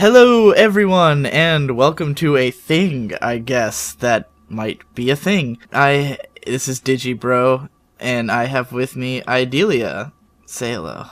Hello, everyone, and welcome to a thing, I guess, that might be a thing. This is Digi, bro, and I have with me Idylia. Say hello.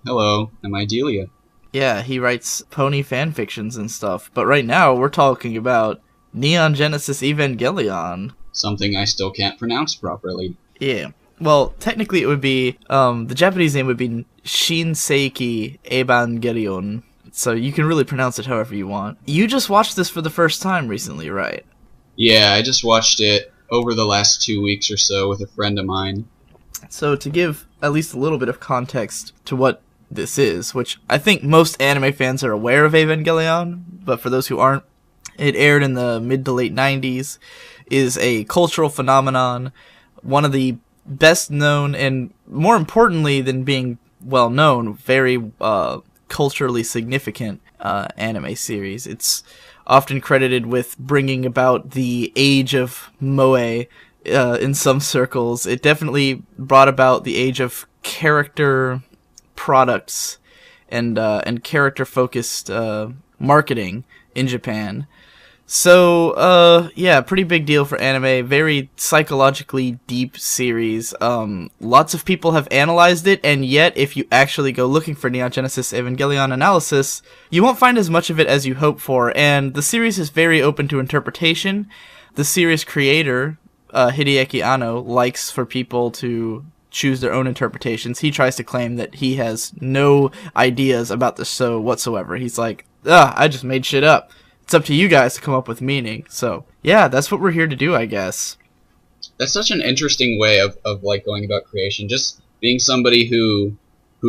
Hello, I'm Idylia. Yeah, he writes pony fanfictions and stuff, but right now we're talking about Neon Genesis Evangelion. Something I still can't pronounce properly. Yeah. Well, technically it would be, the Japanese name would be Shinseiki Evangelion. So you can really pronounce it however you want. You just watched this for the first time recently, right? Yeah, I just watched it over the last 2 weeks or so with a friend of mine. So to give at least a little bit of context to what this is, which I think most anime fans are aware of Evangelion, but for those who aren't, it aired in the mid to late 90s, is a cultural phenomenon, one of the best known and, more importantly than being well known, very culturally significant anime series. It's often credited with bringing about the age of moe in some circles. It definitely brought about the age of character products and character-focused marketing in Japan. So, yeah, pretty big deal for anime. Very psychologically deep series. Lots of people have analyzed it, and yet, if you actually go looking for Neon Genesis Evangelion analysis, you won't find as much of it as you hope for, and the series is very open to interpretation. The series creator, Hideaki Anno, likes for people to choose their own interpretations. He tries to claim that he has no ideas about the show whatsoever. He's like, I just made shit up. It's up to you guys to come up with meaning. So, yeah, that's what we're here to do, I guess. That's such an interesting way of like going about creation. Just being somebody who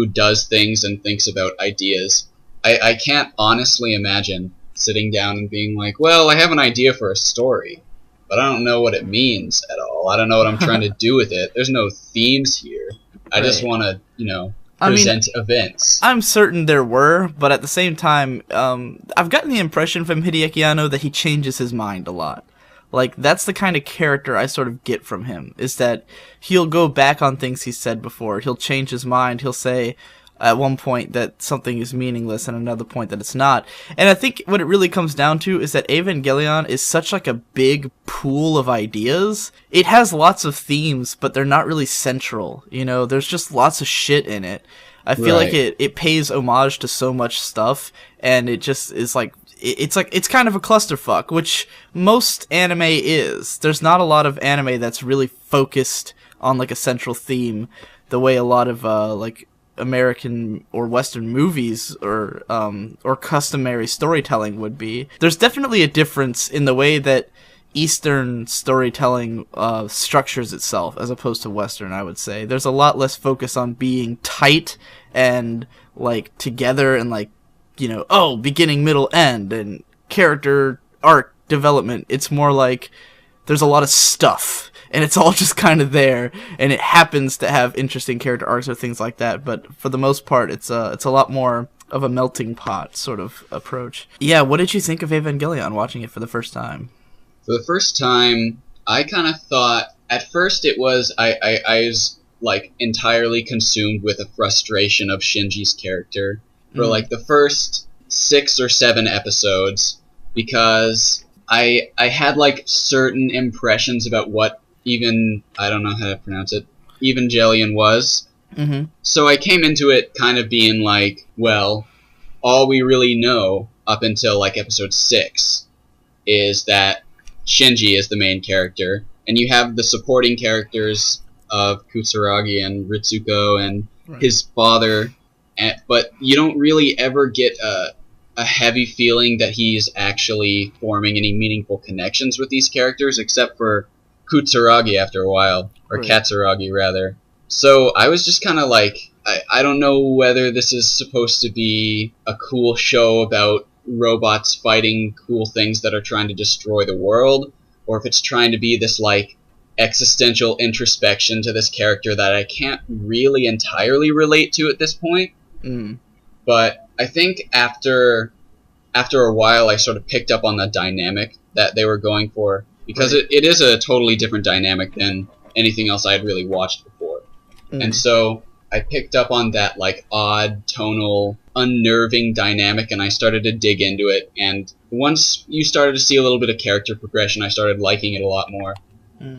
does things and thinks about ideas. I can't honestly imagine sitting down and being like, well, I have an idea for a story, but I don't know what it means at all. I don't know what I'm trying to do with it. There's no themes here. I just want to, present events. I'm certain there were, but at the same time, I've gotten the impression from Hideaki Anno that he changes his mind a lot. Like, that's the kind of character I sort of get from him, is that he'll go back on things he's said before. He'll change his mind. He'll say at one point that something is meaningless and another point that it's not. And I think what it really comes down to is that Evangelion is such like a big pool of ideas. It has lots of themes, but they're not really central. You know, there's just lots of shit in it. I feel like it pays homage to so much stuff, and it just is like, it's kind of a clusterfuck, which most anime is. There's not a lot of anime that's really focused on like a central theme, the way a lot of like American or Western movies or customary storytelling would be. There's definitely a difference in the way that Eastern storytelling structures itself as opposed to Western, I would say. There's a lot less focus on being tight and like together and like, beginning, middle, end and character arc development. It's more like there's a lot of stuff and it's all just kind of there, and it happens to have interesting character arcs or things like that, but for the most part it's a lot more of a melting pot sort of approach. Yeah, what did you think of Evangelion watching it for the first time? For the first time, I kind of thought, at first it was, I was like entirely consumed with the frustration of Shinji's character for like the first 6 or 7 episodes, because I had like certain impressions about what I don't know how to pronounce it, Evangelion was. Mm-hmm. So I came into it kind of being like, well, all we really know up until like episode 6 is that Shinji is the main character, and you have the supporting characters of Kusuragi and Ritsuko and his father, but you don't really ever get a heavy feeling that he's actually forming any meaningful connections with these characters, except for Kutsuragi after a while, or Katsuragi rather. So I was just kind of like, I don't know whether this is supposed to be a cool show about robots fighting cool things that are trying to destroy the world, or if it's trying to be this like existential introspection to this character that I can't really entirely relate to at this point. But I think after a while I sort of picked up on the dynamic that they were going for, because it is a totally different dynamic than anything else I had really watched before. And so I picked up on that like odd tonal unnerving dynamic, and I started to dig into it. And once you started to see a little bit of character progression, I started liking it a lot more.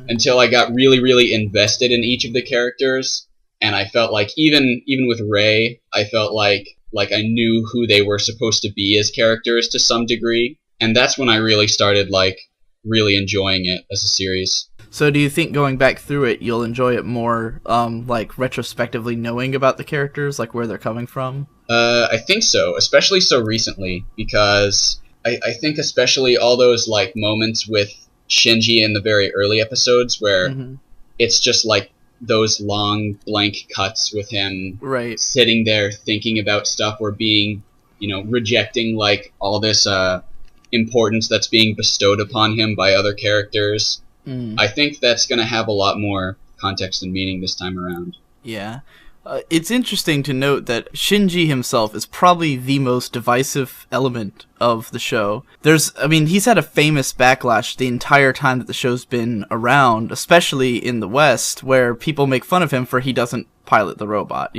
Until I got really, really invested in each of the characters, and I felt like even with Rei, I felt like I knew who they were supposed to be as characters to some degree, and that's when I really started like really enjoying it as a series. So do you think going back through it, you'll enjoy it more, like retrospectively knowing about the characters, like where they're coming from? I think so, especially so recently, because I think especially all those like moments with Shinji in the very early episodes where it's just like those long blank cuts with him sitting there thinking about stuff or being, rejecting like all this importance that's being bestowed upon him by other characters. I think that's going to have a lot more context and meaning this time around. Yeah. It's interesting to note that Shinji himself is probably the most divisive element of the show. He's had a famous backlash the entire time that the show's been around, especially in the West, where people make fun of him for he doesn't pilot the robot,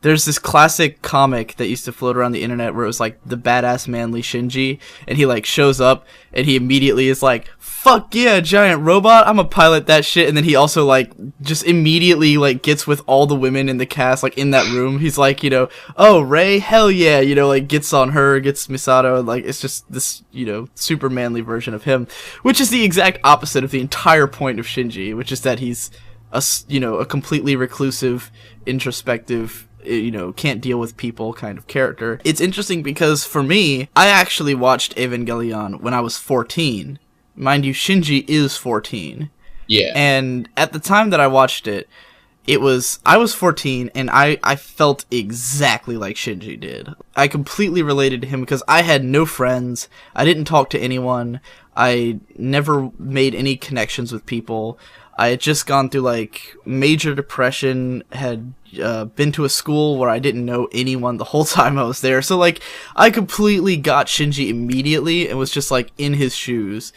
There's this classic comic that used to float around the internet where it was like the badass manly Shinji, and he like shows up and he immediately is like, fuck yeah, giant robot, I'm a pilot that shit. And then he also like just immediately like gets with all the women in the cast like in that room. He's like, oh, Rei, hell yeah, like gets on her, gets Misato, and like it's just this, super manly version of him, which is the exact opposite of the entire point of Shinji, which is that he's a completely reclusive, introspective, can't deal with people kind of character. It's interesting because for me, I actually watched Evangelion when I was 14. Mind you, Shinji is 14. Yeah. And at the time that I watched it, I was 14 and I felt exactly like Shinji did. I completely related to him because I had no friends. I didn't talk to anyone. I never made any connections with people. I had just gone through like major depression, had been to a school where I didn't know anyone the whole time I was there. So like I completely got Shinji immediately and was just like in his shoes.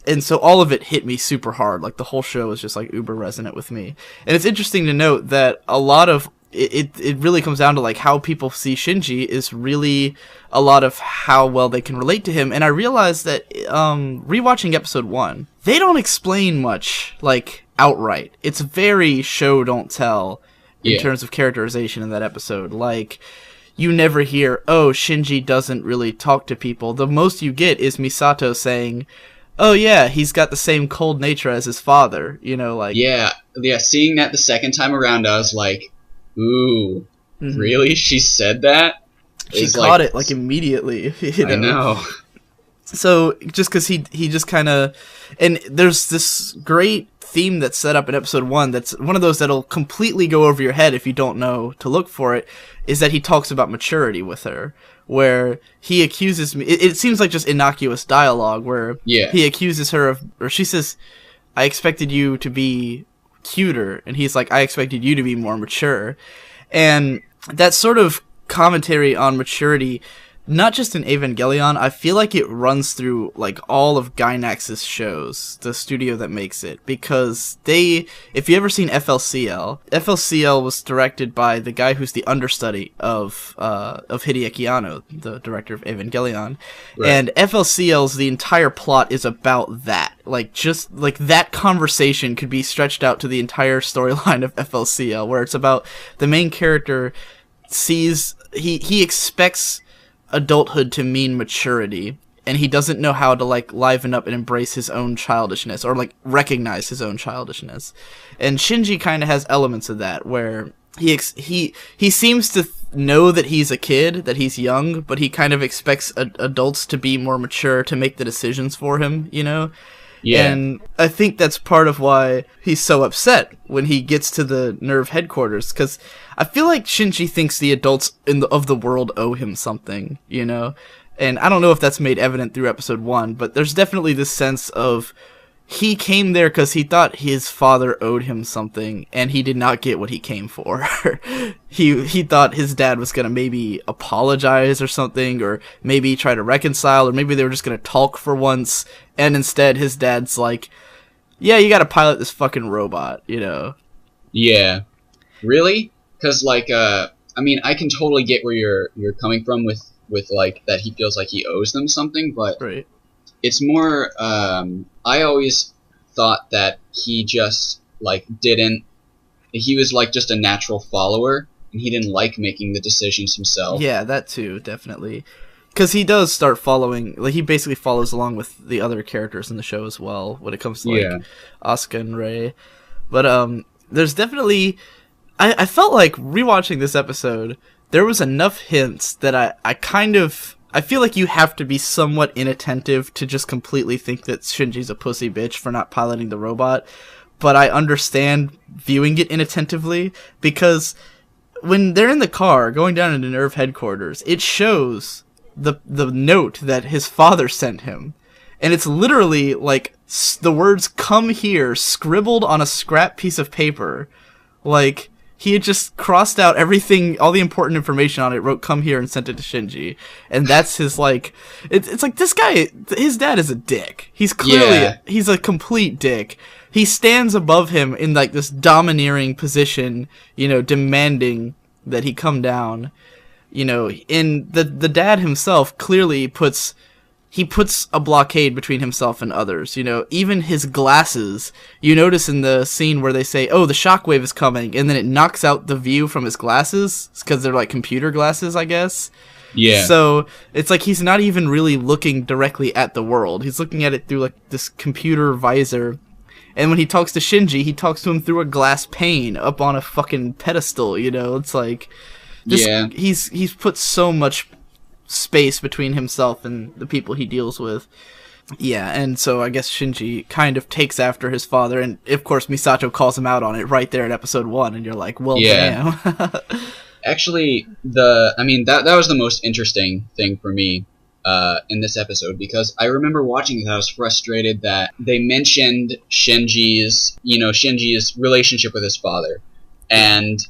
And so all of it hit me super hard. Like the whole show was just like uber resonant with me. And it's interesting to note that a lot of it really comes down to like how people see Shinji is really a lot of how well they can relate to him. And I realized that rewatching episode 1, they don't explain much like outright. It's very show don't tell in terms of characterization in that episode. Like you never hear, oh, Shinji doesn't really talk to people. The most you get is Misato saying, oh yeah, he's got the same cold nature as his father, like... Yeah, seeing that the second time around, I was like, ooh, really? She said that? She caught it, like, immediately, I know. So, just because he just kind of... And there's this great theme that's set up in episode 1 that's one of those that'll completely go over your head if you don't know to look for it, is that he talks about maturity with her. Where he accuses me, it seems like just innocuous dialogue where he accuses her of, or she says, I expected you to be cuter, and he's like, I expected you to be more mature. And that sort of commentary on maturity, not just in Evangelion, I feel like it runs through like all of Gainax's shows, the studio that makes it, because if you ever seen FLCL was directed by the guy who's the understudy of Hideaki Anno, the director of Evangelion, and FLCL's the entire plot is about that, like just like that conversation could be stretched out to the entire storyline of FLCL, where it's about the main character he expects adulthood to mean maturity, and he doesn't know how to like liven up and embrace his own childishness or like recognize his own childishness. And Shinji kind of has elements of that where he seems to know that he's a kid, that he's young, but he kind of expects adults to be more mature to make the decisions for him, Yeah. And I think that's part of why he's so upset when he gets to the NERV headquarters, because I feel like Shinji thinks the adults of the world owe him something, And I don't know if that's made evident through episode 1, but there's definitely this sense of he came there because he thought his father owed him something, and he did not get what he came for. He thought his dad was going to maybe apologize or something, or maybe try to reconcile, or maybe they were just going to talk for once, and instead his dad's like, yeah, you got to pilot this fucking robot, Yeah. Really? Because, like, I mean, I can totally get where you're coming from with like that he feels like he owes them something, but Right. it's more. I always thought that he just like didn't. He was like just a natural follower, and he didn't like making the decisions himself. Yeah, that too, definitely. Because he does start following, like, he basically follows along with the other characters in the show as well, when it comes to, like, Asuka and Rei. But, there's definitely, I felt like, rewatching this episode, there was enough hints that I feel like you have to be somewhat inattentive to just completely think that Shinji's a pussy bitch for not piloting the robot. But I understand viewing it inattentively, because when they're in the car going down into Nerve headquarters, it shows the note that his father sent him, and it's literally like the words "come here" scribbled on a scrap piece of paper. Like, he had just crossed out everything, all the important information on it, wrote "come here" and sent it to Shinji, and that's his, like, it's like, this guy, his dad is a dick. He's clearly he's a complete dick. He stands above him in, like, this domineering position, you know, demanding that he come down. You know, in the dad himself clearly puts a blockade between himself and others. You know, even his glasses, you notice in the scene where they say, oh, the shockwave is coming, and then it knocks out the view from his glasses, because they're like computer glasses, I guess. Yeah. So it's like he's not even really looking directly at the world. He's looking at it through, like, this computer visor. And when he talks to Shinji, he talks to him through a glass pane up on a fucking pedestal, you know? It's like, he's put so much space between himself and the people he deals with. Yeah, and so I guess Shinji kind of takes after his father, and of course Misato calls him out on it right there in episode 1, and you're like, well, damn. Actually, that was the most interesting thing for me in this episode, because I remember watching it, I was frustrated that they mentioned Shinji's relationship with his father, and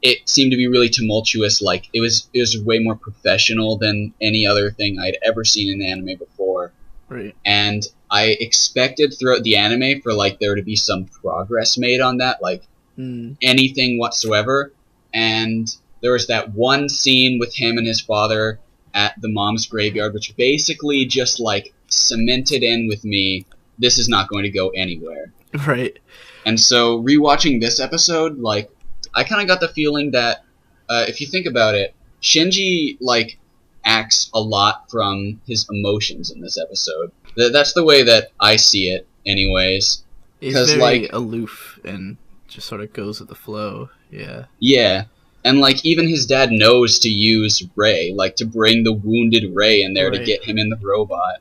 it seemed to be really tumultuous. Like, it was way more professional than any other thing I'd ever seen in anime before. Right. And I expected throughout the anime for, like, there to be some progress made on that, like, anything whatsoever. And there was that one scene with him and his father at the mom's graveyard, which basically just, like, cemented in with me, this is not going to go anywhere. Right. And so, rewatching this episode, like, I kind of got the feeling that, if you think about it, Shinji, like, acts a lot from his emotions in this episode. That's the way that I see it, anyways. He's very, like, aloof and just sort of goes with the flow, yeah. Yeah, and, like, even his dad knows to use Rei, like, to bring the wounded Rei in there to get him in the robot.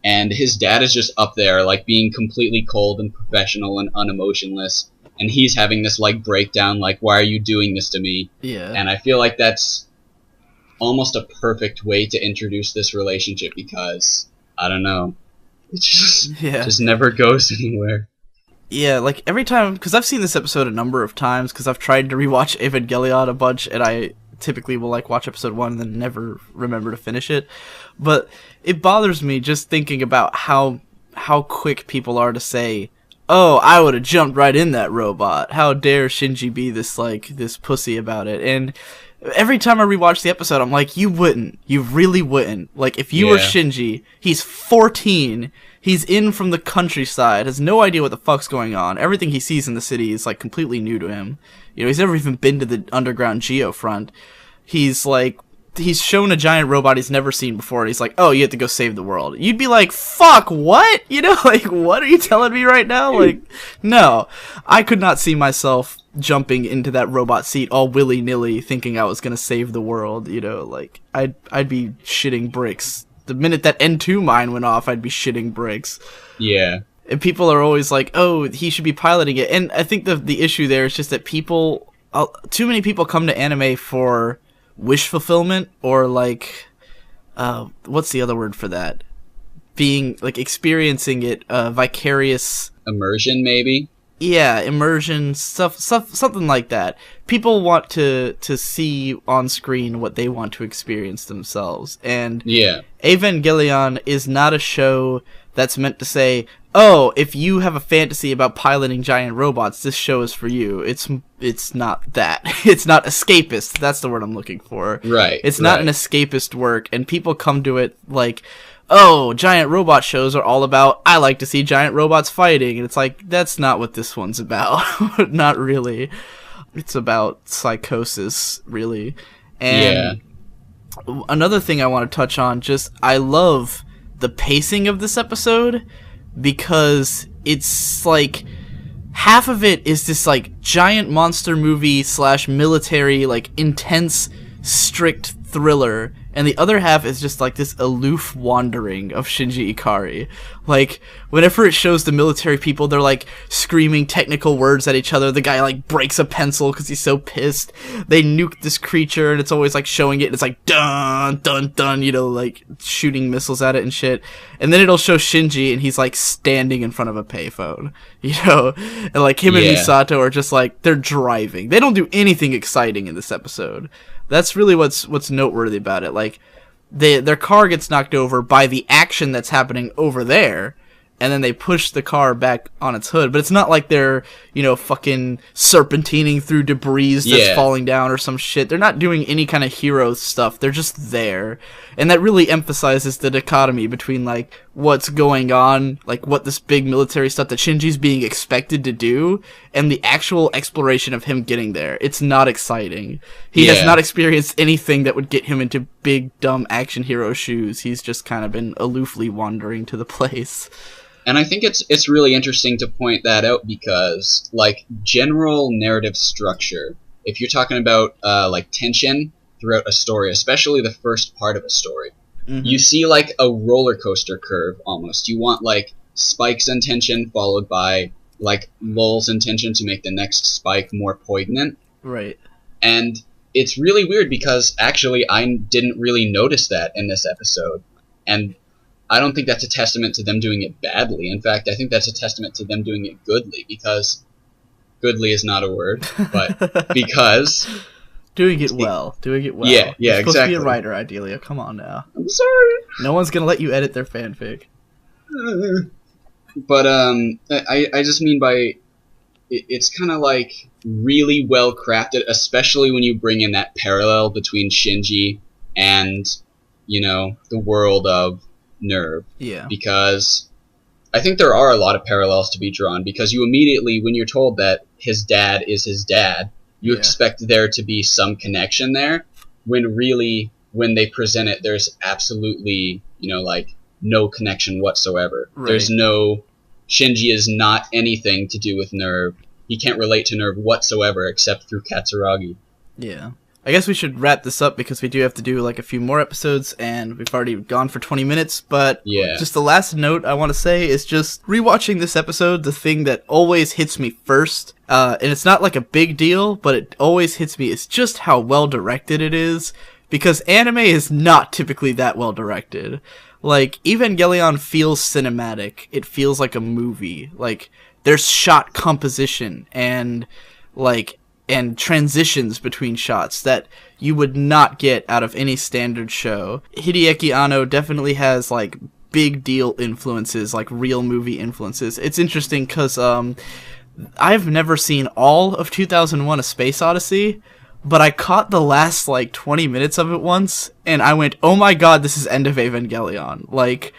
And his dad is just up there, like, being completely cold and professional and unemotionless. And he's having this, like, breakdown, like, why are you doing this to me? Yeah. And I feel like that's almost a perfect way to introduce this relationship, because, I don't know, it just never goes anywhere. Yeah, like, every time, because I've seen this episode a number of times, because I've tried to rewatch Evangelion a bunch, and I typically will, like, watch episode 1 and then never remember to finish it. But it bothers me just thinking about how quick people are to say, oh, I would have jumped right in that robot. How dare Shinji be this pussy about it? And every time I rewatch the episode, I'm like, you wouldn't. You really wouldn't. Like, if you were Shinji, he's 14, he's in from the countryside, has no idea what the fuck's going on. Everything he sees in the city is, like, completely new to him. You know, he's never even been to the underground geofront. He's, like, he's shown a giant robot he's never seen before, and he's like, oh, you have to go save the world. You'd be like, fuck, what? You know, like, what are you telling me right now? Like, no. I could not see myself jumping into that robot seat all willy-nilly thinking I was gonna save the world, you know, like, I'd be shitting bricks. The minute that N2 mine went off, I'd be shitting bricks. Yeah. And people are always like, oh, he should be piloting it. And I think the issue there is just that too many people come to anime for wish fulfillment, or, like, what's the other word for that? Being, like, experiencing it, vicarious... Immersion, maybe? Yeah, immersion, stuff, something like that. People want to see on screen what they want to experience themselves. And Evangelion is not a show that's meant to say, oh, if you have a fantasy about piloting giant robots, this show is for you. It's not that. It's not escapist. That's the word I'm looking for. Right. It's not an escapist work, and people come to it like, oh, giant robot shows are all about, I like to see giant robots fighting, and it's like, that's not what this one's about. Not really. It's about psychosis, really. And another thing I want to touch on, I love the pacing of this episode, because it's like half of it is this like giant monster movie / military, like intense, strict thriller, and the other half is just like this aloof wandering of Shinji Ikari. Like, whenever it shows the military people, they're like screaming technical words at each other. The guy like breaks a pencil because he's so pissed. They nuke this creature, and it's always like showing it, and it's like dun dun dun, you know, like shooting missiles at it and shit. And then it'll show Shinji, and he's like standing in front of a payphone, you know, and like him and Misato are just like, they're driving. They don't do anything exciting in this episode. That's really what's noteworthy about it. Like, their car gets knocked over by the action that's happening over there, and then they push the car back on its hood. But it's not like they're, you know, fucking serpentining through debris that's falling down or some shit. They're not doing any kind of hero stuff. They're just there. And that really emphasizes the dichotomy between, like, what's going on, like, what this big military stuff that Shinji's being expected to do, and the actual exploration of him getting there. It's not exciting. He has not experienced anything that would get him into big, dumb action hero shoes. He's just kind of been aloofly wandering to the place. And I think it's really interesting to point that out because, like, general narrative structure, if you're talking about, like, tension throughout a story, especially the first part of a story, you see, like, a roller coaster curve, almost. You want, like, spikes in tension followed by, like, lulls in tension to make the next spike more poignant. Right. And it's really weird because, actually, I didn't really notice that in this episode. And I don't think that's a testament to them doing it badly. In fact, I think that's a testament to them doing it goodly, because goodly is not a word, but because doing it well. Yeah, You're supposed exactly. to be a writer, Idylia. Come on now. I'm sorry. No one's gonna let you edit their fanfic. But I just mean by it's kind of like really well crafted, especially when you bring in that parallel between Shinji and, you know, the world of Nerve. Yeah. Because I think there are a lot of parallels to be drawn, because you immediately, when you're told that his dad is his dad, you expect there to be some connection there, when really, when they present it, there's absolutely, you know, like, no connection whatsoever. Right. There's no... Shinji is not anything to do with Nerve. He can't relate to Nerve whatsoever except through Katsuragi. Yeah. I guess we should wrap this up because we do have to do like a few more episodes and we've already gone for 20 minutes, but just the last note I want to say is just rewatching this episode, the thing that always hits me first, and it's not like a big deal, but it always hits me, is just how well directed it is, because anime is not typically that well directed. Like, Evangelion feels cinematic. It feels like a movie. Like, there's shot composition and, like, and transitions between shots that you would not get out of any standard show. Hideaki Anno definitely has, like, big deal influences, like real movie influences. It's interesting because I've never seen all of 2001: A Space Odyssey, but I caught the last, like, 20 minutes of it once, and I went, oh my god, this is End of Evangelion. Like,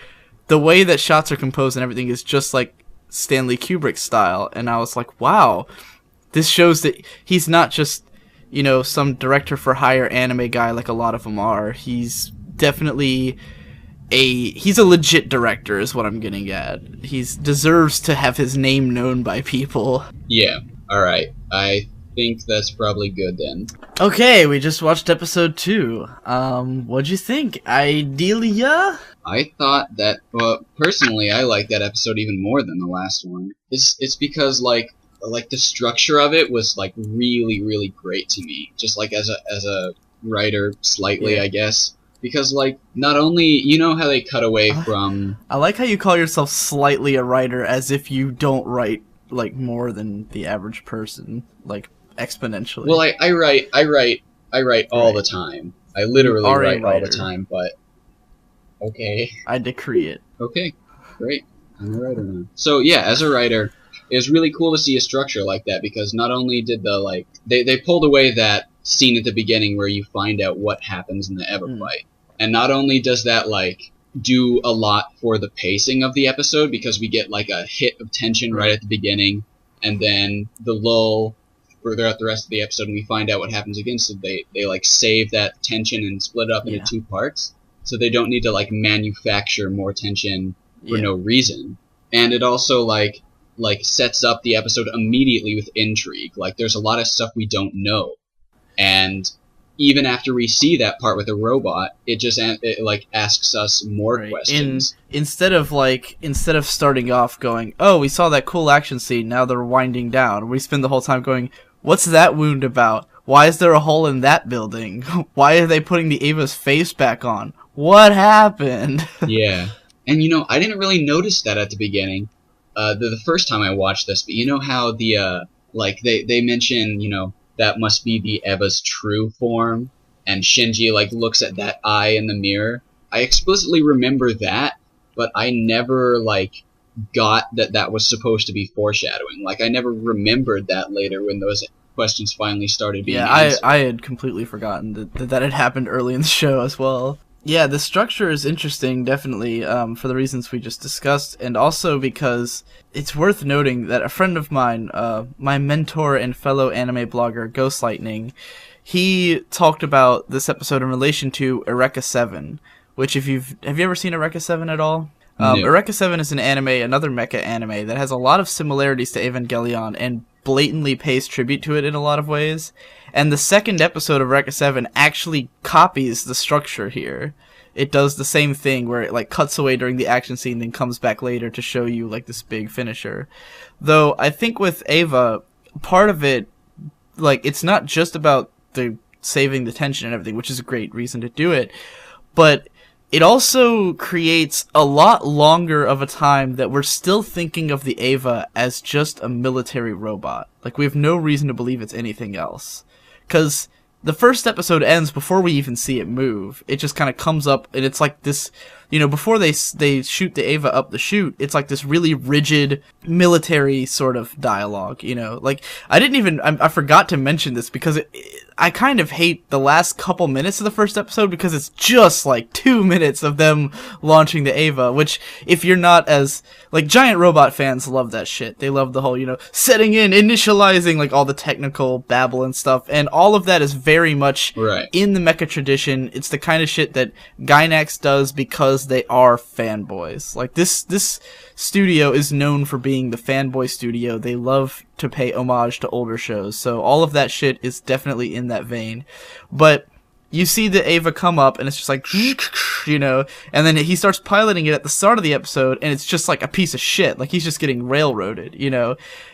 the way that shots are composed and everything is just like Stanley Kubrick style, and I was like, wow, this shows that he's not just, you know, some director for hire anime guy like a lot of them are. He's definitely he's a legit director is what I'm getting at. He deserves to have his name known by people. Yeah, alright. I think that's probably good then. Okay, we just watched episode 2. What'd you think? Idylia? I thought that, well, personally, I like that episode even more than the last one. It's because, like the structure of it was, like, really, really great to me. Just, like, as a writer, slightly, I guess. Because, like, not only, you know how they cut away from... I like how you call yourself slightly a writer as if you don't write, like, more than the average person, like, exponentially. Well, I write all the time. I literally write all the time, but... Okay. I decree it. Okay, great. I'm a writer now. So yeah, as a writer, it was really cool to see a structure like that because not only did they pulled away that scene at the beginning where you find out what happens in the Eva fight, and not only does that do a lot for the pacing of the episode because we get like a hit of tension right at the beginning, and then the lull throughout the rest of the episode, and we find out what happens again. So they save that tension and split it up into 2 parts, so they don't need to manufacture more tension for no reason. And it also like sets up the episode immediately with intrigue. Like there's a lot of stuff we don't know, and even after we see that part with the robot, it asks us more questions. Instead of starting off going, oh, we saw that cool action scene, now they're winding down, we spend the whole time going, what's that wound about? Why is there a hole in that building? Why are they putting the Eva's face back on? What happened? Yeah. And I didn't really notice that at the beginning, the first time I watched this, but you know how they mention, that must be the Eva's true form, and Shinji looks at that eye in the mirror. I explicitly remember that, but I never got that was supposed to be foreshadowing. I never remembered that later when those questions finally started being answered. I had completely forgotten that had happened early in the show as well. Yeah, the structure is interesting, definitely, for the reasons we just discussed, and also because it's worth noting that a friend of mine, my mentor and fellow anime blogger, Ghost Lightning, he talked about this episode in relation to Eureka 7, which have you ever seen Eureka 7 at all? No. Eureka 7 is an anime, another mecha anime, that has a lot of similarities to Evangelion, and blatantly pays tribute to it in a lot of ways. And the second episode of Eureka 7 actually copies the structure here. It does the same thing where it cuts away during the action scene, then comes back later to show you this big finisher. Though I think with Eva, part of it, it's not just about the saving the tension and everything, which is a great reason to do it, but it also creates a lot longer of a time that we're still thinking of the Eva as just a military robot. We have no reason to believe it's anything else. Because the first episode ends before we even see it move. It just kind of comes up, and it's this, before they shoot the Eva up the chute, it's this really rigid military sort of dialogue, I forgot to mention this because I kind of hate the last couple minutes of the first episode because it's just 2 minutes of them launching the Eva, which if you're not as, giant robot fans love that shit. They love the whole, setting in, initializing, all the technical babble and stuff, and all of that is very much in the mecha tradition. It's the kind of shit that Gainax does because they are fanboys. This studio is known for being the fanboy studio. They love to pay homage to older shows, so all of that shit is definitely in that vein. But you see the Eva come up, and it's just and then he starts piloting it at the start of the episode, and it's just a piece of shit. He's just getting railroaded,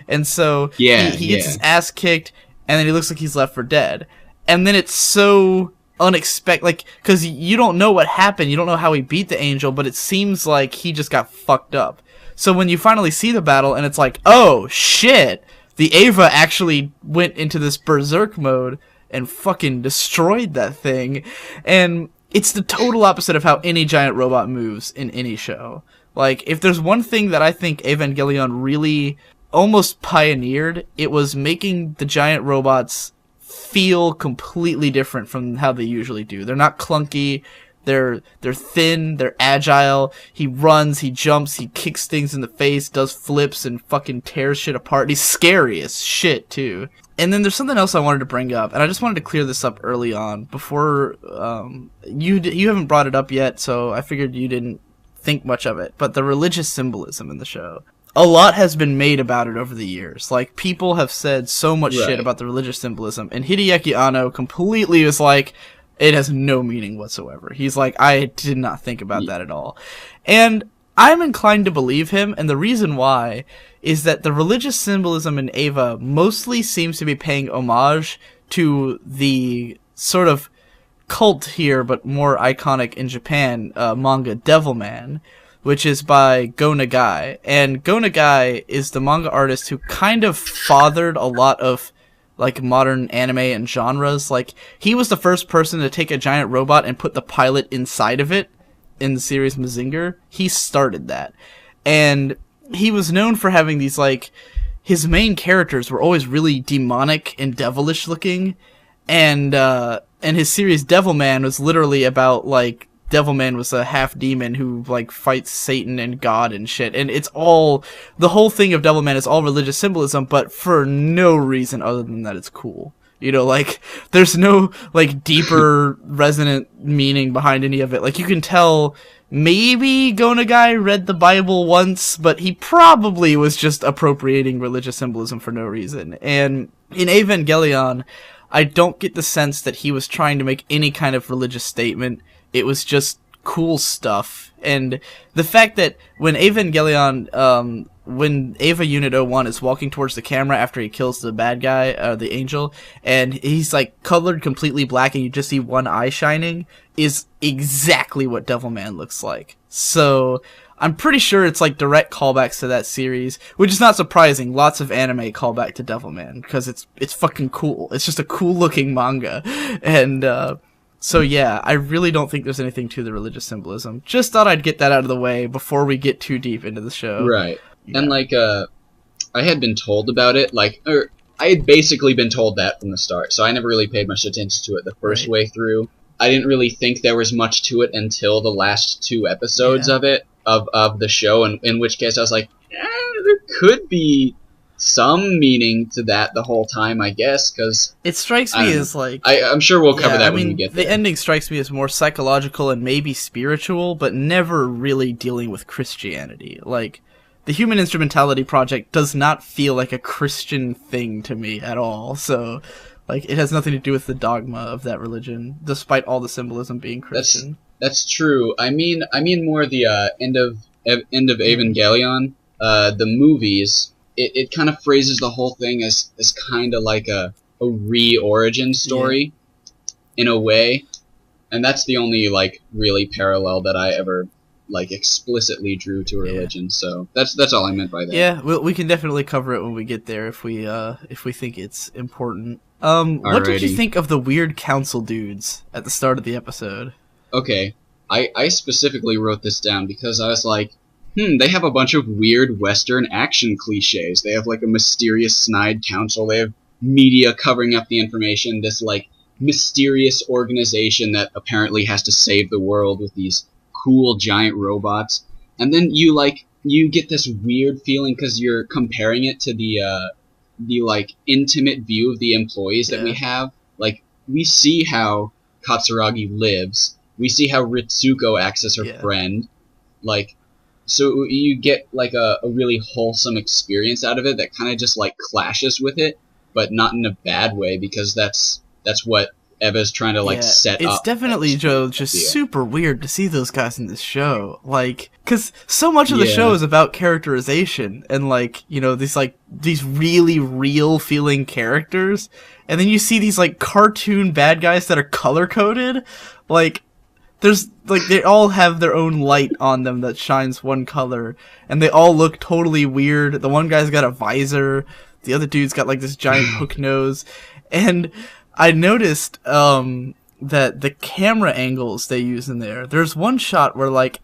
and so he gets his ass kicked, and then he looks like he's left for dead. And then it's so unexpected, because you don't know what happened, you don't know how he beat the angel, but it seems like he just got fucked up. So when you finally see the battle, and it's oh shit, the Eva actually went into this berserk mode and fucking destroyed that thing. And it's the total opposite of how any giant robot moves in any show. If there's one thing that I think Evangelion really almost pioneered, it was making the giant robots feel completely different from how they usually do. They're not clunky. They're thin, they're agile, he runs, he jumps, he kicks things in the face, does flips, and fucking tears shit apart. He's scary as shit, too. And then there's something else I wanted to bring up, and I just wanted to clear this up early on, before, you haven't brought it up yet, so I figured you didn't think much of it, but the religious symbolism in the show. A lot has been made about it over the years. People have said so much shit about the religious symbolism, and Hideaki Anno completely was it has no meaning whatsoever. He's I did not think about that at all. And I'm inclined to believe him, and the reason why is that the religious symbolism in Eva mostly seems to be paying homage to the sort of cult here, but more iconic in Japan, manga Devilman, which is by Go Nagai. And Go Nagai is the manga artist who kind of fathered a lot of modern anime and genres. He was the first person to take a giant robot and put the pilot inside of it in the series Mazinger. He started that. And he was known for having these, like, his main characters were always really demonic and devilish looking, and his series Devilman was literally about, like, Devilman was a half demon who, like, fights Satan and God and shit, and it's all, the whole thing of Devilman is all religious symbolism, but for no reason other than that it's cool. You know, like, there's no, like, deeper resonant meaning behind any of it. Like, you can tell maybe Gonagai read the Bible once, but he probably was just appropriating religious symbolism for no reason. And in Evangelion, I don't get the sense that he was trying to make any kind of religious statement. It was just cool stuff. And the fact that when Evangelion, when Eva Unit 01 is walking towards the camera after he kills the bad guy, the angel, and he's, like, colored completely black and you just see one eye shining, is exactly what Devilman looks like. So I'm pretty sure it's, like, direct callbacks to that series, which is not surprising. Lots of anime call back to Devilman, because it's fucking cool. It's just a cool-looking manga. And, so yeah, I really don't think there's anything to the religious symbolism. Just thought I'd get that out of the way before we get too deep into the show. Right. Yeah. And, like, I had been told about it, like, or I had basically been told that from the start, so I never really paid much attention to it the first way through. I didn't really think there was much to it until the last 2 episodes of it, of the show, and in which case I was like, there could be some meaning to that the whole time, I guess, because it strikes me as, like, I'm sure we'll cover that when we get there. The ending strikes me as more psychological and maybe spiritual, but never really dealing with Christianity. Like, the Human Instrumentality Project does not feel like a Christian thing to me at all, so, like, it has nothing to do with the dogma of that religion, despite all the symbolism being Christian. That's true. I mean more the end of Evangelion, the movies. It kind of phrases the whole thing as kind of like a re-origin story, in a way, and that's the only, like, really parallel that I ever, like, explicitly drew to a religion. So that's all I meant by that. Yeah, we can definitely cover it when we get there if we think it's important. What did you think of the weird council dudes at the start of the episode? Okay, I specifically wrote this down because I was like, they have a bunch of weird Western action cliches. They have, like, a mysterious snide council. They have media covering up the information. This, like, mysterious organization that apparently has to save the world with these cool giant robots. And then you get this weird feeling because you're comparing it to the like, intimate view of the employees that we have. Like, we see how Katsuragi lives. We see how Ritsuko acts as her friend. Like, so you get, like, a really wholesome experience out of it that kind of just, like, clashes with it, but not in a bad way, because that's what Eva's trying to, like, set up. It's definitely, Joe, just super weird to see those guys in this show. Like, because so much of the show is about characterization and, like, you know, these really real-feeling characters, and then you see these, like, cartoon bad guys that are color-coded. Like, there's, like, they all have their own light on them that shines one color, and they all look totally weird. The one guy's got a visor, the other dude's got, like, this giant hook nose, and I noticed, that the camera angles they use in there's one shot where, like,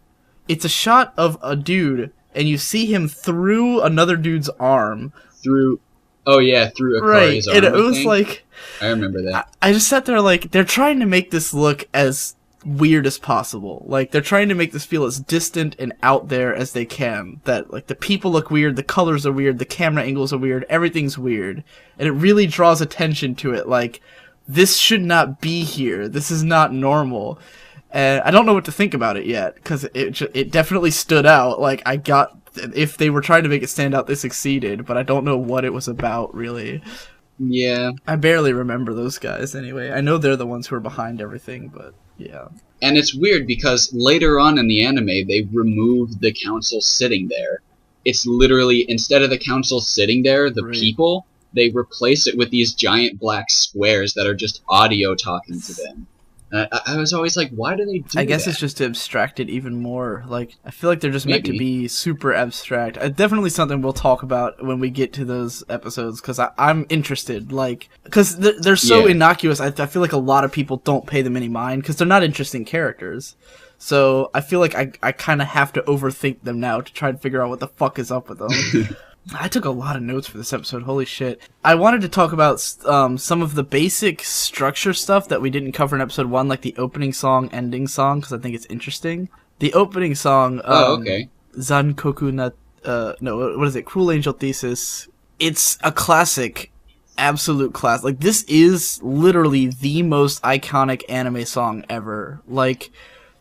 it's a shot of a dude, and you see him through another dude's arm. Through Akari's arm. And it was like, I remember that. I just sat there like, they're trying to make this look as weird as possible. Like, they're trying to make this feel as distant and out there as they can. That, like, the people look weird, the colors are weird, the camera angles are weird, everything's weird. And it really draws attention to it, like, this should not be here. This is not normal. And I don't know what to think about it yet, because it definitely stood out. Like, if they were trying to make it stand out, they succeeded, but I don't know what it was about, really. Yeah. I barely remember those guys, anyway. I know they're the ones who are behind everything, but yeah. And it's weird, because later on in the anime, they removed the council sitting there. It's literally, instead of the council sitting there, the people, they replace it with these giant black squares that are just audio talking to them. I was always like, why do they do that? I guess it's just to abstract it even more. Like, I feel like they're just meant to be super abstract. Definitely something we'll talk about when we get to those episodes, because I'm interested. Like, because they're so innocuous, I feel like a lot of people don't pay them any mind, because they're not interesting characters. So I feel like I kind of have to overthink them now to try and figure out what the fuck is up with them. I took a lot of notes for this episode. Holy shit. I wanted to talk about some of the basic structure stuff that we didn't cover in episode 1, like the opening song, ending song, because I think it's interesting. The opening song, okay. Zankoku na... what is it? Cruel Angel Thesis. It's a classic. Absolute classic. Like, this is literally the most iconic anime song ever. Like...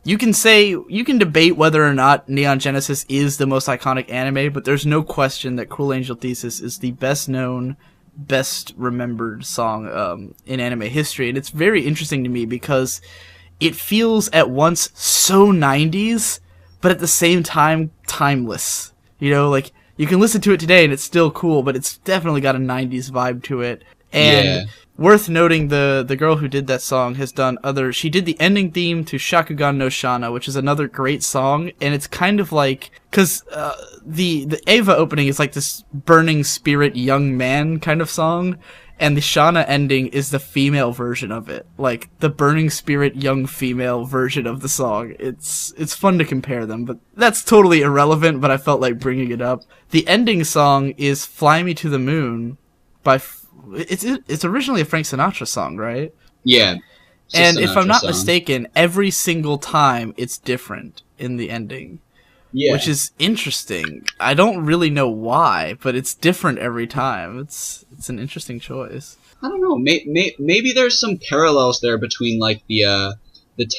You can debate whether or not Neon Genesis is the most iconic anime, but there's no question that Cruel Angel Thesis is the best known, best remembered song in anime history. And it's very interesting to me because it feels at once so 90s, but at the same time, timeless. You know, like, you can listen to it today and it's still cool, but it's definitely got a 90s vibe to it. And worth noting, the girl who did that song has done she did the ending theme to Shakugan no Shana, which is another great song, and it's kind of like, cause, the Eva opening is like this burning spirit young man kind of song, and the Shana ending is the female version of it. Like, the burning spirit young female version of the song. It's fun to compare them, but that's totally irrelevant, but I felt like bringing it up. The ending song is Fly Me to the Moon by it's originally a Frank Sinatra song, right? Yeah. And if I'm not mistaken, every single time it's different in the ending. Yeah. Which is interesting. I don't really know why, but it's different every time. It's an interesting choice. I don't know. Maybe there's some parallels there between like the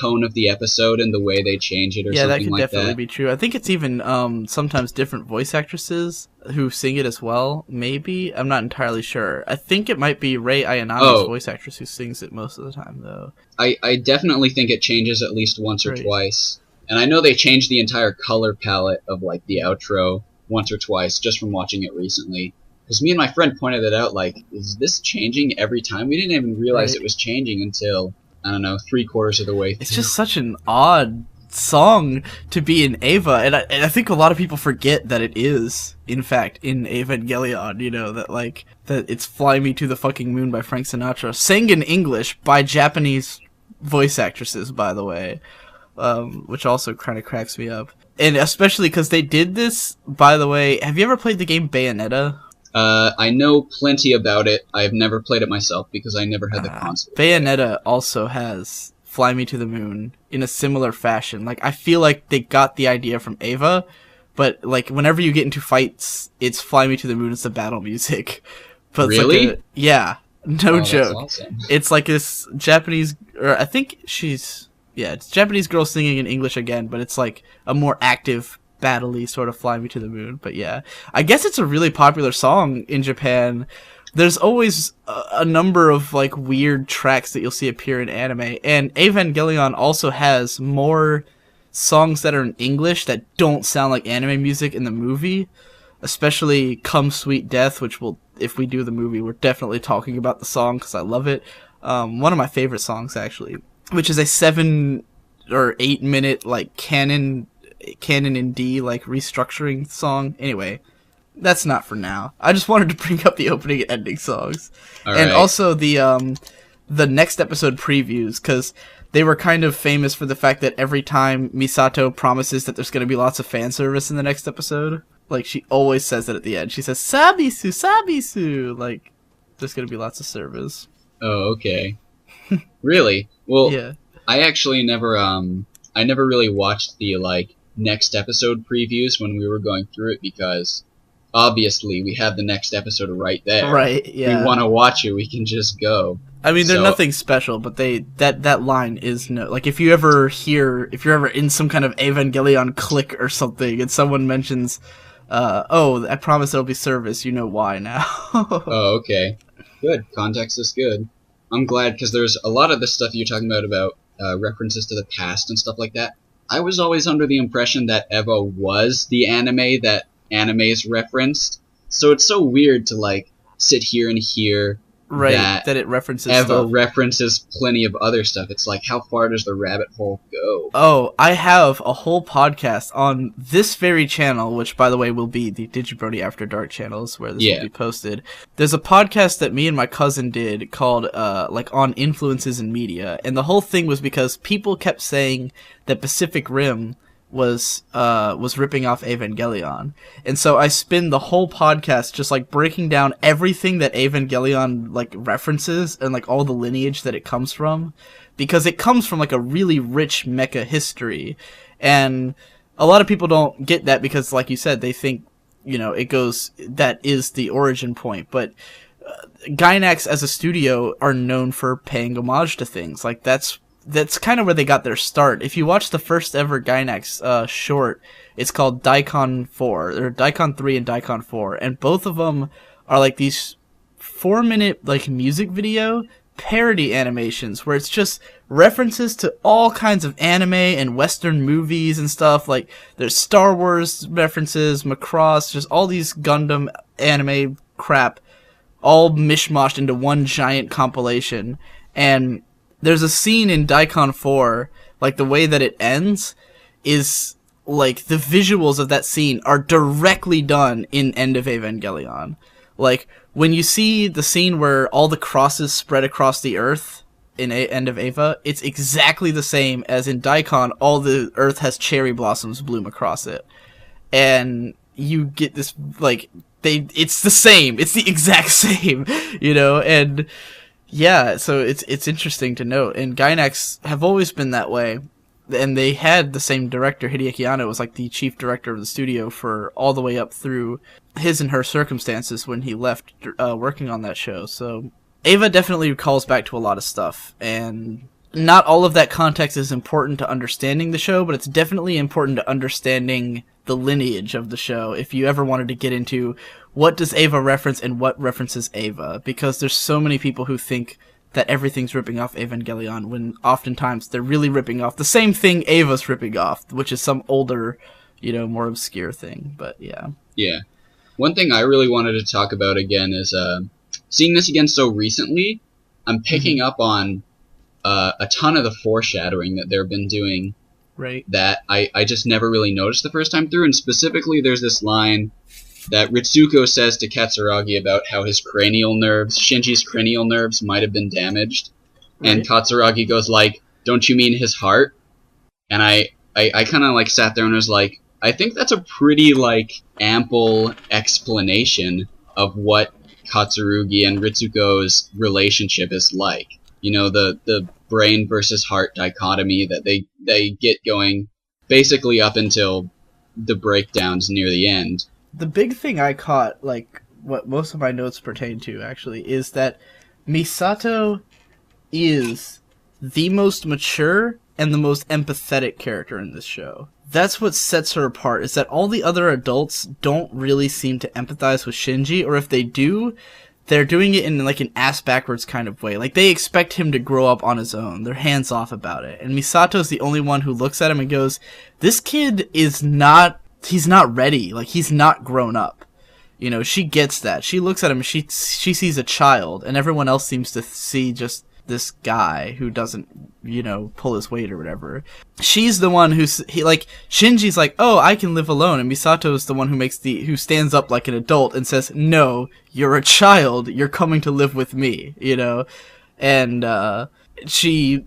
tone of the episode and the way they change it or something like that. Yeah, that could definitely be true. I think it's even sometimes different voice actresses who sing it as well, maybe. I'm not entirely sure. I think it might be Rei Ayanami's voice actress who sings it most of the time, though. I definitely think it changes at least once or twice. And I know they changed the entire color palette of like the outro once or twice just from watching it recently. Because me and my friend pointed it out, like, is this changing every time? We didn't even realize it was changing until... I don't know, 3/4 of the way through. It's just such an odd song to be in Eva, and I think a lot of people forget that it is, in fact, in Evangelion, you know, that it's Fly Me to the Fucking Moon by Frank Sinatra, sang in English by Japanese voice actresses, by the way, which also kind of cracks me up. And especially because they did this, by the way, have you ever played the game Bayonetta? I know plenty about it. I've never played it myself because I never had the console. Bayonetta also has Fly Me to the Moon in a similar fashion. Like, I feel like they got the idea from Eva, but like whenever you get into fights, it's Fly Me to the Moon. It's the battle music. But really? It's like no joke. Awesome. It's like this Japanese, or I think it's Japanese girl singing in English again, but it's like a more active, battle-y sort of Fly Me to the Moon. But yeah, I guess it's a really popular song in Japan. There's always a number of like weird tracks that you'll see appear in anime, and Evangelion also has more songs that are in English that don't sound like anime music in the movie, especially Come Sweet Death, which if we do the movie, we're definitely talking about the song because I love it. One of my favorite songs, actually, which is a 7 or 8 minute like canon in D, like, restructuring song. Anyway, that's not for now. I just wanted to bring up the opening and ending songs. And also the next episode previews, because they were kind of famous for the fact that every time Misato promises that there's going to be lots of fan service in the next episode, like, she always says it at the end. She says, Sabisu, Sabisu! Like, there's going to be lots of service. Oh, okay. Really? Well, yeah. I actually never really watched the, like, next episode previews when we were going through it because obviously we have the next episode right there. Right, yeah. If we want to watch it, we can just go. I mean, they're nothing special, but that line is like, if you're ever in some kind of Evangelion clique or something and someone mentions I promise there'll be service, you know why now. Oh, okay. Good. Context is good. I'm glad because there's a lot of the stuff you're talking about references to the past and stuff like that. I was always under the impression that Eva was the anime that animes referenced, so it's so weird to like sit here and hear Right, that it references Eva stuff. references plenty of other stuff. It's like, how far does the rabbit hole go? Oh, I have a whole podcast on this very channel, which, by the way, will be the Digibrody After Dark channels where this will be posted. There's a podcast that me and my cousin did called, like, on influences in media, and the whole thing was because people kept saying that Pacific Rim was ripping off Evangelion. And so I spend the whole podcast just like breaking down everything that Evangelion like references and like all the lineage that it comes from, because it comes from like a really rich mecha history. And a lot of people don't get that because, like you said, they think, you know, it goes, that is the origin point. But Gainax as a studio are known for paying homage to things. Like that's kind of where they got their start. If you watch the first ever Gainax short, it's called Daikon 4, or Daikon 3 and Daikon 4, and both of them are like these 4-minute like music video parody animations where it's just references to all kinds of anime and Western movies and stuff. Like there's Star Wars references, Macross, just all these Gundam anime crap, all mishmashed into one giant compilation. And there's a scene in Daikon 4, like the way that it ends is like the visuals of that scene are directly done in End of Evangelion. Like when you see the scene where all the crosses spread across the earth in End of Eva, it's exactly the same as in Daikon, all the earth has cherry blossoms bloom across it. And you get this, like, it's the same. It's the exact same, you know, and yeah, so it's interesting to note. And Gainax have always been that way. And they had the same director, Hideaki Anno, was like the chief director of the studio for all the way up through his and her circumstances when he left working on that show. So Eva definitely calls back to a lot of stuff. And not all of that context is important to understanding the show, but it's definitely important to understanding the lineage of the show if you ever wanted to get into what does Eva reference and what references Eva, because there's so many people who think that everything's ripping off Evangelion when oftentimes they're really ripping off the same thing Eva's ripping off, which is some older, you know, more obscure thing. But yeah. Yeah. One thing I really wanted to talk about again is seeing this again so recently, I'm picking up on a ton of the foreshadowing that they've been doing. Right. That I just never really noticed the first time through, and specifically there's this line that Ritsuko says to Katsuragi about how his cranial nerves, Shinji's cranial nerves, might have been damaged. Right. And Katsuragi goes like, "Don't you mean his heart?" And I kind of like sat there and was like, I think that's a pretty like ample explanation of what Katsuragi and Ritsuko's relationship is like. You know, the brain versus heart dichotomy that they get going basically up until the breakdowns near the end. The big thing I caught, like what most of my notes pertain to actually, is that Misato is the most mature and the most empathetic character in this show. That's what sets her apart, is that all the other adults don't really seem to empathize with Shinji, or if they do, they're doing it in like an ass-backwards kind of way. Like, they expect him to grow up on his own. They're hands-off about it. And Misato's the only one who looks at him and goes, this kid is not, he's not ready. Like, he's not grown up. You know, she gets that. She looks at him and she sees a child, and everyone else seems to see just this guy who doesn't, you know, pull his weight or whatever. She's the one Shinji's like, oh, I can live alone, and Misato's the one who stands up like an adult and says, no, you're a child, you're coming to live with me, you know. And she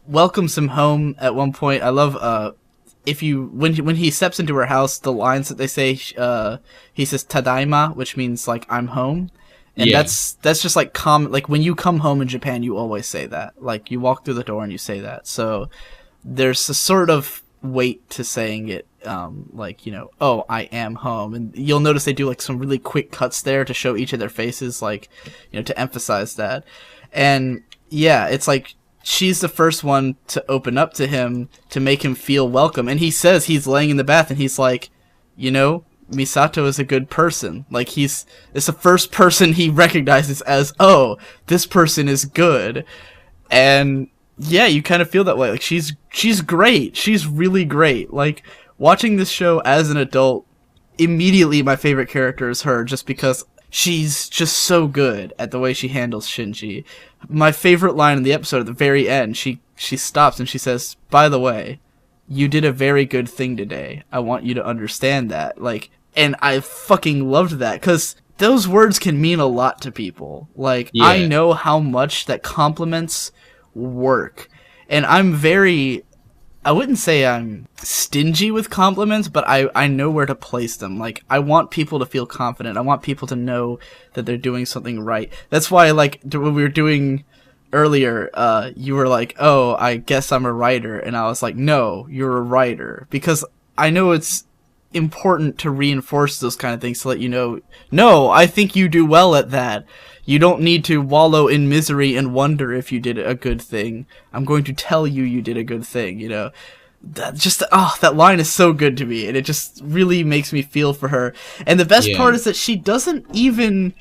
welcomes him home at one point. I love when he steps into her house, the lines that they say, he says tadaima, which means like I'm home. And yeah, that's just like common. Like when you come home in Japan, you always say that. Like you walk through the door and you say that. So there's a sort of weight to saying it. Like, you know, oh, I am home. And you'll notice they do like some really quick cuts there to show each of their faces, like, you know, to emphasize that. And yeah, it's like she's the first one to open up to him to make him feel welcome. And he says he's laying in the bath and he's like, you know, Misato is a good person. Like it's the first person he recognizes as, oh, this person is good. And yeah, you kind of feel that way. Like she's great. She's really great. Like watching this show as an adult, immediately my favorite character is her, just because she's just so good at the way she handles Shinji. My favorite line in the episode at the very end, she stops and she says, "By the way, you did a very good thing today. I want you to understand that." Like, and I fucking loved that, because those words can mean a lot to people. Like, Yeah. I know how much that compliments work. And I'm very... I wouldn't say I'm stingy with compliments, but I know where to place them. Like, I want people to feel confident. I want people to know that they're doing something right. That's why, like, when we were doing earlier, you were like, "Oh, I guess I'm a writer." And I was like, "No, you're a writer." Because I know it's important to reinforce those kind of things to let you know, "No, I think you do well at that. You don't need to wallow in misery and wonder if you did a good thing. I'm going to tell you you did a good thing," you know? That line is so good to me, and it just really makes me feel for her. And the best part is that she doesn't even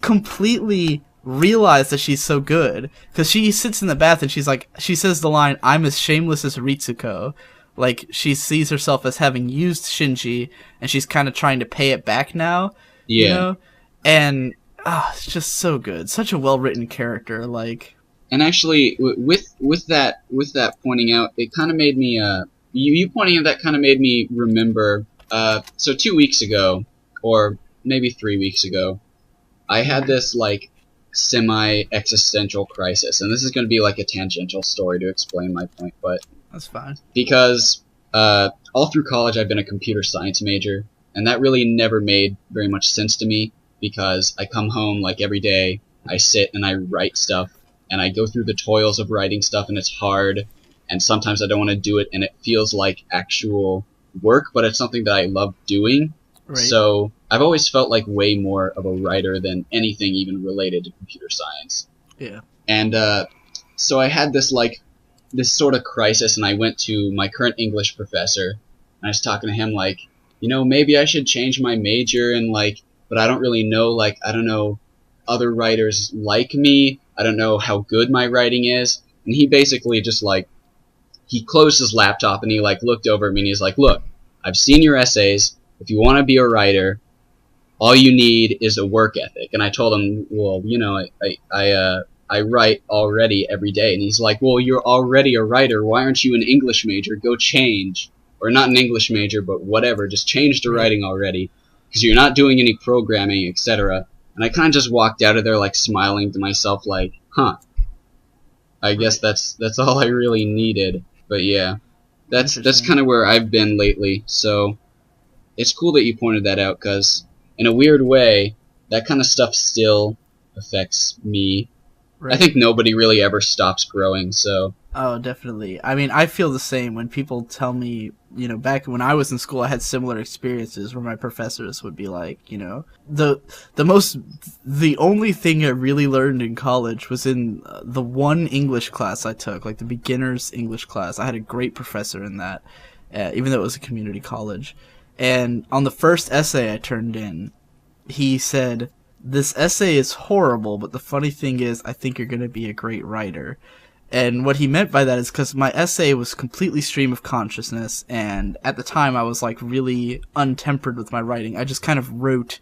completely realize that she's so good, because she sits in the bath and she says the line, "I'm as shameless as Ritsuko." Like, she sees herself as having used Shinji, and she's kind of trying to pay it back now, you know? And it's just so good. Such a well-written character, like... And actually, with that pointing out, it kind of made me, you pointing out that kind of made me remember, so 2 weeks ago, or maybe 3 weeks ago, I had this, like, semi-existential crisis, and this is going to be like a tangential story to explain my point, but... That's fine. Because, all through college I've been a computer science major, and that really never made very much sense to me, because I come home, like, every day, I sit and I write stuff, and I go through the toils of writing stuff, and it's hard, and sometimes I don't want to do it, and it feels like actual work, but it's something that I love doing. Right. So I've always felt like way more of a writer than anything even related to computer science. Yeah. And so I had this sort of crisis, and I went to my current English professor, and I was talking to him like, you know, maybe I should change my major, and like, but I don't really know, like, I don't know other writers like me. I don't know how good my writing is. And he basically just like, he closed his laptop and he like looked over at me and he's like, "Look, I've seen your essays. If you want to be a writer, all you need is a work ethic." And I told him, "Well, you know, I write already every day." And he's like, "Well, you're already a writer. Why aren't you an English major? Go change." Or not an English major, but whatever. Just change to writing already, because you're not doing any programming, etc. And I kind of just walked out of there like smiling to myself like, huh, I guess that's all I really needed. But yeah, that's kind of where I've been lately. So it's cool that you pointed that out, because in a weird way, that kind of stuff still affects me. Right. I think nobody really ever stops growing, so... Oh, definitely. I mean, I feel the same when people tell me, you know, back when I was in school, I had similar experiences where my professors would be like, you know, the only thing I really learned in college was in the one English class I took, like the beginner's English class. I had a great professor in that, even though it was a community college. And on the first essay I turned in, he said, "This essay is horrible, but the funny thing is I think you're going to be a great writer." And what he meant by that is because my essay was completely stream of consciousness, and at the time I was like really untempered with my writing. I just kind of wrote,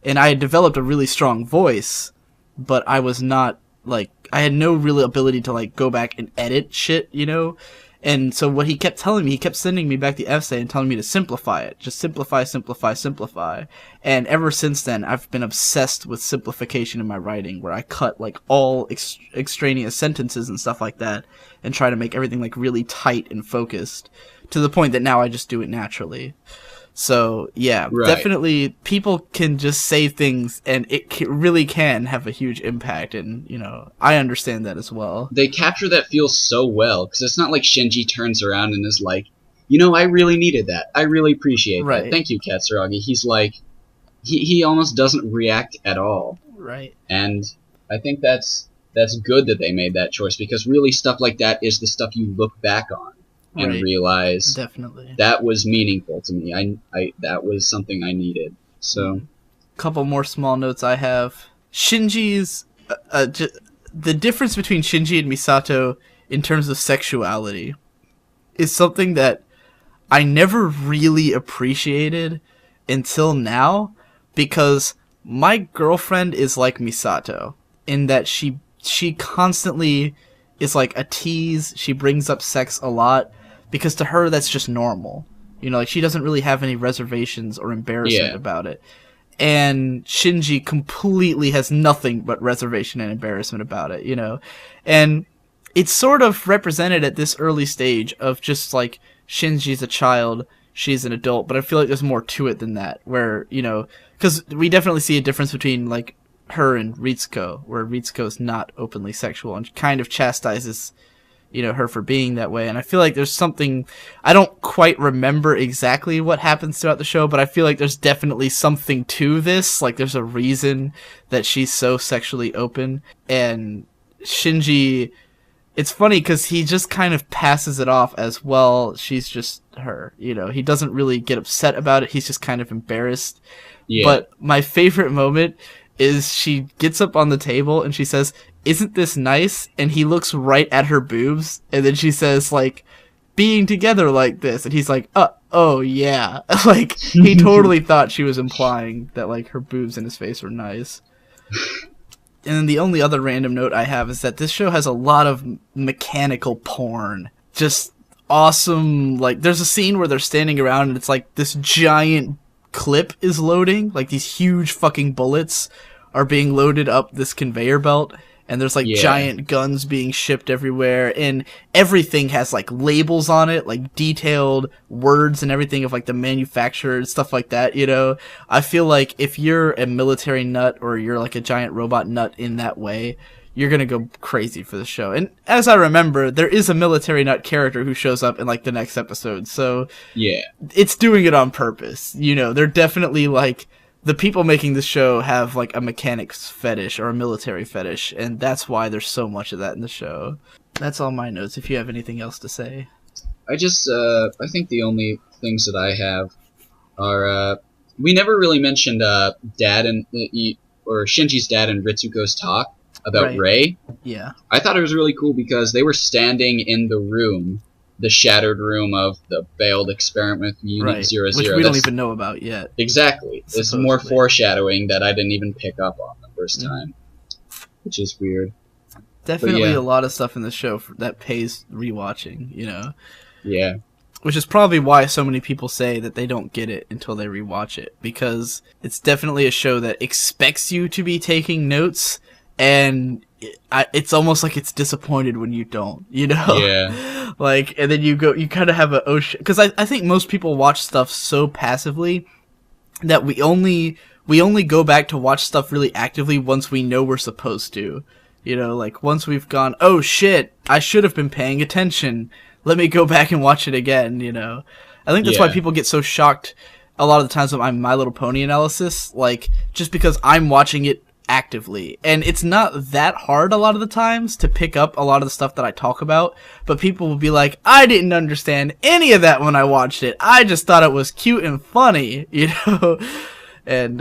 and I had developed a really strong voice, but I was not like, I had no real ability to like go back and edit shit, you know? And so what he kept telling me, he kept sending me back the essay and telling me to simplify it. Just simplify, simplify, simplify. And ever since then, I've been obsessed with simplification in my writing, where I cut like all extraneous sentences and stuff like that and try to make everything like really tight and focused, to the point that now I just do it naturally. So yeah, right. Definitely people can just say things and it really can have a huge impact, and you know, I understand that as well. They capture that feel so well, because it's not like Shinji turns around and is like, you know, I really needed that. I really appreciate that. Thank you, Katsuragi. He's like, he almost doesn't react at all. Right. And I think that's good that they made that choice, because really stuff like that is the stuff you look back on and realize definitely that was meaningful to me. I that was something I needed. So, couple more small notes I have. Shinji's the difference between Shinji and Misato in terms of sexuality is something that I never really appreciated until now, because my girlfriend is like Misato in that she constantly is like a tease. She brings up sex a lot because to her that's just normal. You know, like she doesn't really have any reservations or embarrassment about it. And Shinji completely has nothing but reservation and embarrassment about it, you know? And it's sort of represented at this early stage of just like Shinji's a child, she's an adult, but I feel like there's more to it than that, where, you know, because we definitely see a difference between like her and Ritsuko, where Ritsuko is not openly sexual and kind of chastises, you know, her for being that way. And I feel like there's something, I don't quite remember exactly what happens throughout the show, but I feel like there's definitely something to this. Like there's a reason that she's so sexually open. And Shinji, it's funny because he just kind of passes it off as, well, she's just her, you know, he doesn't really get upset about it. He's just kind of embarrassed. Yeah. But my favorite moment is she gets up on the table and she says, "Isn't this nice?" And he looks right at her boobs, and then she says, like, "Being together like this," and he's like, oh yeah. Like, he totally thought she was implying that, like, her boobs in his face were nice. And then the only other random note I have is that this show has a lot of mechanical porn. Just awesome, like, there's a scene where they're standing around and it's like this giant clip is loading, like these huge fucking bullets are being loaded up this conveyor belt, and there's like giant guns being shipped everywhere, and everything has like labels on it, like detailed words and everything of like the manufacturer and stuff like that, you know. I feel like if you're a military nut or you're like a giant robot nut in that way, you're gonna go crazy for the show. And as I remember, there is a military nut character who shows up in like the next episode, so yeah, it's doing it on purpose. You know, they're definitely like, the people making this show have like a mechanics fetish or a military fetish, and that's why there's so much of that in the show. That's all my notes. If you have anything else to say, I think the only things that I have are we never really mentioned Dad and or Shinji's dad and Ritsuko's talk about Rei. Yeah. I thought it was really cool because they were standing in the room, the shattered room of the failed experiment with Unit 00. Which we don't even know about yet. Exactly. Supposedly. It's more foreshadowing that I didn't even pick up on the first time, which is weird. Definitely a lot of stuff in the show that pays rewatching, you know? Yeah. Which is probably why so many people say that they don't get it until they rewatch it, because it's definitely a show that expects you to be taking notes, and it's almost like it's disappointed when you don't, you know? Yeah. Like, and then you kind of have a, oh shit, because I think most people watch stuff so passively that we only go back to watch stuff really actively once we know we're supposed to. You know, like, once we've gone, oh shit, I should have been paying attention, let me go back and watch it again, you know? I think that's why people get so shocked a lot of the times with my My Little Pony analysis, like, just because I'm watching it actively, and it's not that hard a lot of the times to pick up a lot of the stuff that I talk about, but people will be like, I didn't understand any of that when I watched it, I just thought it was cute and funny, you know? And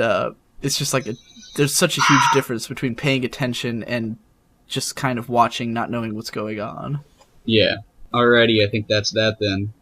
it's just like there's such a huge difference between paying attention and just kind of watching, not knowing what's going on. Yeah. Alrighty, I think that's that then.